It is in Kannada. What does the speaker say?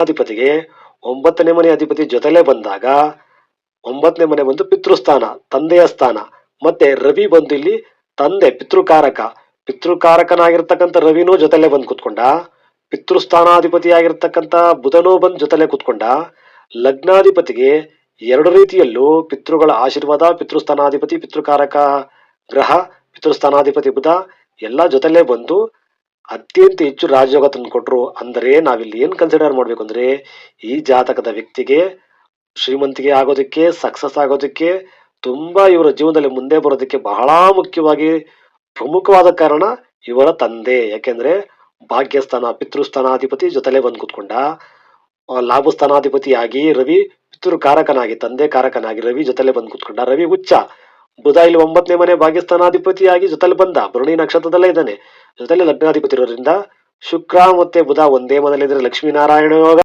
ಅಧಿಪತಿಗೆ 9ನೇ ಮನೆ ಅಧಿಪತಿ ಜೊತೆಲೆ ಬಂದಾಗ 9ನೇ ಮನೆ ಬಂದು ಪಿತೃಸ್ಥಾನ, ತಂದೆಯ ಸ್ಥಾನ. ಮತ್ತೆ ರವಿ ಬಂದು ಇಲ್ಲಿ ತಂದೆ ಪಿತೃಕಾರಕ, ಪಿತೃಕಾರಕನಾಗಿರ್ತಕ್ಕಂಥ ರವಿನೂ ಜೊತೆಲೆ ಬಂದು ಕುತ್ಕೊಂಡ. ಪಿತೃಸ್ಥಾನಾಧಿಪತಿಯಾಗಿರ್ತಕ್ಕಂಥ ಬುಧನೂ ಬಂದು ಜೊತೆಲೆ ಕುತ್ಕೊಂಡ. ಲಗ್ನಾಧಿಪತಿಗೆ ಎರಡು ರೀತಿಯಲ್ಲೂ ಪಿತೃಗಳ ಆಶೀರ್ವಾದ, ಪಿತೃಸ್ಥಾನಾಧಿಪತಿ, ಪಿತೃಕಾರಕ ಗ್ರಹ, ಪಿತೃಸ್ಥಾನಾಧಿಪತಿ ಬುಧ ಎಲ್ಲ ಜೊತೆಲೆ ಬಂದು ಅತ್ಯಂತ ಹೆಚ್ಚು ರಾಜಯೋಗ ತಂದು ಕೊಟ್ರು. ಅಂದರೆ ನಾವಿಲ್ಲಿ ಏನ್ ಕನ್ಸಿಡರ್ ಮಾಡ್ಬೇಕು ಅಂದ್ರೆ, ಈ ಜಾತಕದ ವ್ಯಕ್ತಿಗೆ ಶ್ರೀಮಂತಿಗೆ ಆಗೋದಕ್ಕೆ, ಸಕ್ಸಸ್ ಆಗೋದಕ್ಕೆ, ತುಂಬಾ ಇವರ ಜೀವನದಲ್ಲಿ ಮುಂದೆ ಬರೋದಕ್ಕೆ ಬಹಳ ಮುಖ್ಯವಾಗಿ ಪ್ರಮುಖವಾದ ಕಾರಣ ಇವರ ತಂದೆ. ಯಾಕೆಂದ್ರೆ ಭಾಗ್ಯಸ್ಥಾನ ಪಿತೃಸ್ಥಾನಾಧಿಪತಿ ಜೊತೆಲೆ ಬಂದು ಕುತ್ಕೊಂಡ. ಲಾಭಸ್ಥಾನಾಧಿಪತಿಯಾಗಿ ರವಿ, ಪಿತೃಕಾರಕನಾಗಿ ತಂದೆ ಕಾರಕನಾಗಿ ರವಿ ಜೊತೆಲೆ ಬಂದು ಕುತ್ಕೊಂಡ. ರವಿ ಉಚ್ಚ, ಬುಧ ಇಲ್ಲಿ 9ನೇ ಮನೆ ಭಾಗ್ಯಸ್ಥಾನಾಧಿಪತಿಯಾಗಿ ಜೊತೆಲೆ ಬಂದ, ಭರಣಿ ನಕ್ಷತ್ರದಲ್ಲೇ ಇದ್ದಾನೆ, ಜೊತೆಲೆ ಲಗ್ನಾಧಿಪತಿ ಇರೋದ್ರಿಂದ ಶುಕ್ರ ಮತ್ತೆ ಬುಧ ಒಂದೇ ಮನೆಯಲ್ಲಿದ್ರೆ ಲಕ್ಷ್ಮೀನಾರಾಯಣ ಯೋಗ.